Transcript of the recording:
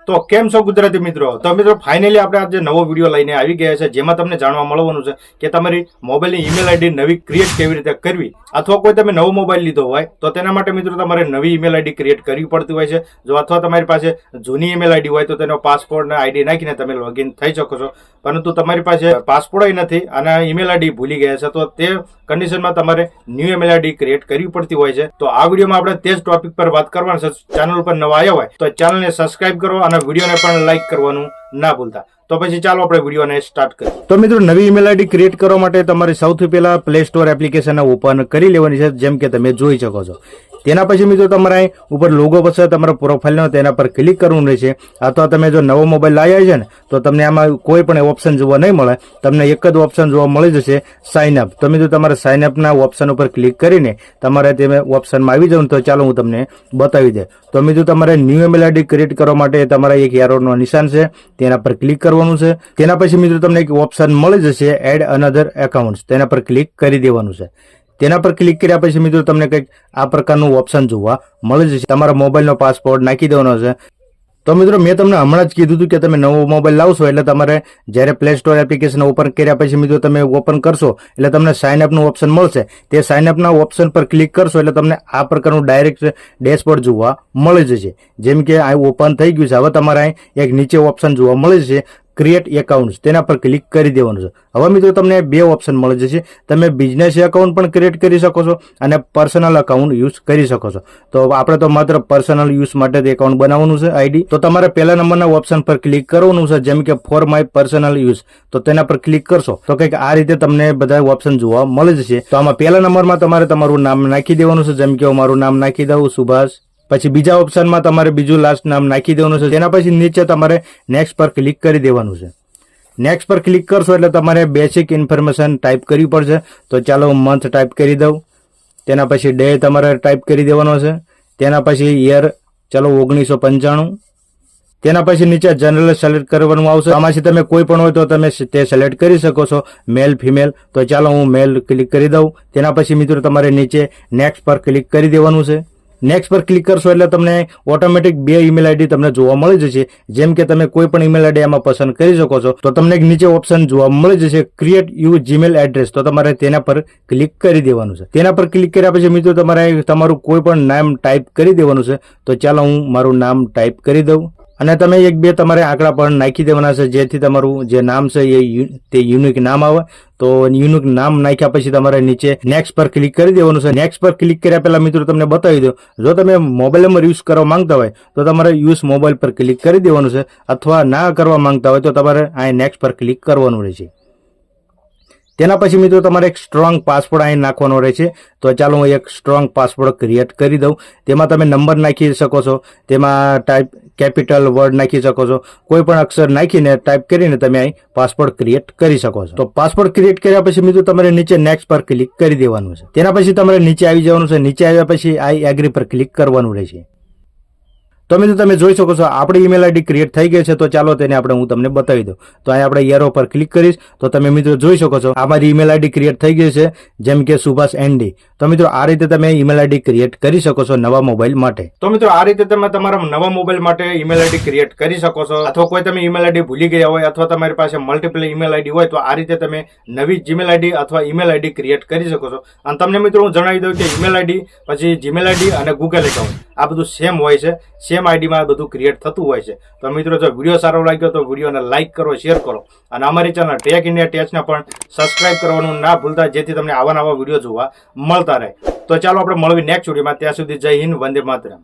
તો કેમ છો ગુજરાતી મિત્રો? તો મિત્રો ફાઇનલી આપણે આજે નવો વિડીયો લઈને આવી ગયા છે, જેમાં તમને જાણવા મળવાનું છે કે તમારી મોબાઈલની ઈમેલ આઈડી નવી ક્રિએટ કેવી રીતે કરવી, અથવા કોઈ તમે નવો મોબાઈલ લીધો હોય તો તેના માટે મિત્રો તમારે નવી ઈમેલ આઈડી ક્રિએટ કરવી પડતી હોય છે. જો અથવા તમારી પાસે જૂની ઈમેલ આઈડી હોય તો તેનો પાસપોર્ટ ને આઈડી નાખીને તમે લોગિન થઈ શકો છો, પરંતુ તમારી પાસે પાસપોર્ટ નથી અને ઈમેલ આઈડી ભૂલી ગયા છે તો તે કન્ડિશનમાં તમારે ન્યૂ ઈમેલ આઈડી ક્રિએટ કરવી પડતી હોય છે. તો આ વિડીયોમાં આપણે તે જ ટોપિક પર વાત કરવાનું છે. ચેનલ ઉપર નવા આવ્યા હોય તો ચેનલને સબસ્ક્રાઇબ કરો અને વિડીયોને પણ લાઈક કરવાનું ના ભૂલતા. તો પછી ચાલો આપણે વિડીયોને સ્ટાર્ટ કરીએ. તો મિત્રો નવી ઈમેલ આઈડી ક્રિએટ કરવા માટે તમારે સૌથી પહેલા પ્લે સ્ટોર એપ્લિકેશન ઓપન કરી લેવાની છે, જેમ કે તમે જોઈ શકો છો. તેના પછી મિત્રો તમારે અહીં ઉપર લોગો પછી તમારા પ્રોફાઇલનો તેના પર ક્લિક કરવું રહેશે. અથવા તમે જો નવો મોબાઈલ લાવ્યા છે ને તો તમને આમાં કોઈ પણ ઓપ્શન જોવા નહીં મળે, તમને એક જ ઓપ્શન જોવા મળી જશે, સાઇન અપ. તો મિત્રો તમારે સાઇન અપના ઓપ્શન ઉપર ક્લિક કરીને તમારે તે ઓપ્શનમાં આવી જવું. તો ચાલો હું તમને બતાવી દે. તો મિત્રો તમારે ન્યૂ ઈમેલ આઈડી ક્રિએટ કરવા માટે તમારા એક એરોનો નિશાન છે તેના પર ક્લિક કરવાનું છે. તેના પછી મિત્રો તમને એક ઓપ્શન મળી જશે એડ અનધર એકાઉન્ટ્સ, તેના પર ક્લિક કરી દેવાનું છે. તેના પર ક્લિક કર્યા પછી મિત્રો તમને કંઈક આ પ્રકારનું ઓપ્શન જોવા મળી જશે. તમારા મોબાઈલનો પાસપોર્ટ નાખી દેવાનો છે. તો મિત્રો મેં તમને હમણાં જ કીધું હતું કે તમે નવો મોબાઈલ લાવશો એટલે તમારે જ્યારે પ્લે સ્ટોર એપ્લિકેશન ઓપન કર્યા પછી મિત્રો તમે ઓપન કરશો એટલે તમને સાઇન અપનું ઓપ્શન મળશે. તે સાઇન અપના ઓપ્શન પર ક્લિક કરશો એટલે તમને આ પ્રકારનું ડાયરેક્ટ ડેશબોર્ડ જોવા મળી જશે. જેમ કે આ ઓપન થઈ ગયું છે. હવે તમારે અહીં એક નીચે ઓપ્શન જોવા મળી જશે ક્રિએટ એકાઉન્ટ્સ, તેના પર ક્લિક કરી દેવાનું છે. હવે મિત્રો તમને બે ઓપ્શન મળી જશે. તમે બિઝનેસ એકાઉન્ટ પણ ક્રિએટ કરી શકો છો અને પર્સનલ એકાઉન્ટ યુઝ કરી શકો છો. તો આપણે તો માત્ર પર્સનલ યુઝ માટે જ એકાઉન્ટ બનાવવાનું છે આઈડી. તો તમારે પહેલા નંબરના ઓપ્શન પર ક્લિક કરવાનું છે, જેમ કે ફોર માય પર્સનલ યુઝ. તો તેના પર ક્લિક કરશો તો કંઈક આ રીતે તમને બધા ઓપ્શન જોવા મળી જશે. તો આમાં પહેલા નંબરમાં તમારે તમારું નામ નાખી દેવાનું છે, જેમ કે હું મારું નામ નાખી દઉં સુભાષ. પછી બીજા ઓપ્શનમાં તમારે બીજું લાસ્ટ નામ નાખી દેવાનું છે. તેના પછી નીચે તમારે નેક્સ્ટ પર ક્લિક કરી દેવાનું છે. નેક્સ્ટ પર ક્લિક કરશો એટલે તમારે બેસિક ઇન્ફોર્મેશન ટાઈપ કરવી પડશે. તો ચાલો હું મંથ ટાઈપ કરી દઉં. તેના પછી ડે તમારે ટાઈપ કરી દેવાનો છે. તેના પછી યર ચાલો 1995. તેના પછી નીચે જનરલ સિલેક્ટ કરવાનું આવશે. આમાંથી તમે કોઈ પણ હોય તો તમે તે સિલેક્ટ કરી શકો છો, મેલ ફિમેલ. તો ચાલો હું મેલ ક્લિક કરી દઉં. તેના પછી મિત્રો તમારે નીચે નેક્સ્ટ પર ક્લિક કરી દેવાનું છે. નેક્સ્ટ પર ક્લિક કરશો એટલે તમને ઓટોમેટિક બે ઈમેલ આઈડી તમને જોવા મળી જશે. જેમ કે તમે કોઈ પણ ઈમેલ આઈડી આમાં પસંદ કરી શકો છો. તો તમને એક નીચે ઓપ્શન જોવા મળી જશે ક્રિએટ યુ જીમેલ એડ્રેસ. તો તમારે તેના પર ક્લિક કરી દેવાનું છે. તેના પર ક્લિક કર્યા પછી મિત્રો તમારે તમારું કોઈ પણ નામ ટાઈપ કરી દેવાનું છે. તો ચાલો હું મારું નામ ટાઈપ કરી દઉં અને તમે એક બે તમારે આંકડા પણ નાખી દેવાના છે, જેથી તમારું જે નામ છે તે યુનિક નામ આવે. તો યુનિક નામ નાખ્યા પછી તમારે નીચે નેક્સ્ટ પર ક્લિક કરી દેવાનું છે. નેક્સ્ટ પર ક્લિક કર્યા પહેલા મિત્રો તમને બતાવી દો, જો તમે મોબાઈલ નંબર યુઝ કરવા માંગતા હોય તો તમારે યુઝ મોબાઈલ પર ક્લિક કરી દેવાનું છે, અથવા ના કરવા માંગતા હોય તો તમારે અહીં નેક્સ્ટ પર ક્લિક કરવાનું રહેશે. તેના પછી મિત્રો તમારે એક સ્ટ્રોંગ પાસવર્ડ અહીં નાખવાનો રહેશે. તો ચાલો હું એક સ્ટ્રોંગ પાસવર્ડ ક્રિએટ કરી દઉં. તેમાં તમે નંબર નાખી શકો છો, તેમાં ટાઈપ કેપિટલ વર્ડ નાખી શકો છો, કોઈ પણ અક્ષર નાખીને ટાઈપ કરીને તમે અહીં પાસવર્ડ ક્રિએટ કરી શકો છો. તો પાસવર્ડ ક્રિએટ કર્યા પછી મિત્રો તમારે નીચે નેક્સ્ટ પર ક્લિક કરી દેવાનું છે. તેના પછી તમારે નીચે આવી જવાનું છે. નીચે આવ્યા પછી આઈ એગ્રી પર ક્લિક કરવાનું રહેશે. તો મિત્રો તમે જોઈ શકો છો આપણી ઈમેલ આઈડી ક્રિએટ થઈ ગઈ છે. તો ચાલો તેને હું તમને બતાવી દઉં. તો અહીં આપણે એરો પર ક્લિક કરીશ તો તમે મિત્રો જોઈ શકો છો આ મારી ઈમેલ આઈડી ક્રિએટ થઈ ગઈ છે, જેમ કે સુભાષ એનડી. તો મિત્રો આ રીતે તમે ઈમેલ આઈડી ક્રિએટ કરી શકો છો નવા મોબાઈલ માટે. તો મિત્રો આ રીતે તમે તમારા નવા મોબાઈલ માટે ઈમેલ આઈડી ક્રિએટ કરી શકો છો. અથવા કોઈ તમે ઈમેલ આઈડી ભૂલી ગયા હોય અથવા તમારી પાસે મલ્ટિપલ ઈમેલ આઈડી હોય તો આ રીતે તમે નવી જીમેલ આઈડી અથવા ઈમેલ આઈડી ક્રિએટ કરી શકો છો. અને તમને મિત્રો હું જણાવી દઉં કે ઈમેલ આઈડી પછી જીમેલ આઈડી અને ગૂગલ એકાઉન્ટ આ બધું સેમ હોય છે. સેમ આઈડીમાં બધું ક્રિએટ થતું હોય છે. તો મિત્રો જો વિડીયો સારો લાગ્યો તો વિડીયોને લાઈક કરો, શેર કરો અને અમારી ચેનલ ટેક ઇન્ડિયા ટેચને પણ સબસ્ક્રાઇબ કરવાનું ના ભૂલતા, જેથી તમને આવા નવા વિડીયો જોવા મળતા રહે. તો ચાલો આપણે મળવી નેક્સ્ટ વિડીયોમાં. ત્યાં સુધી જય હિન્દ, વંદે માતરમ.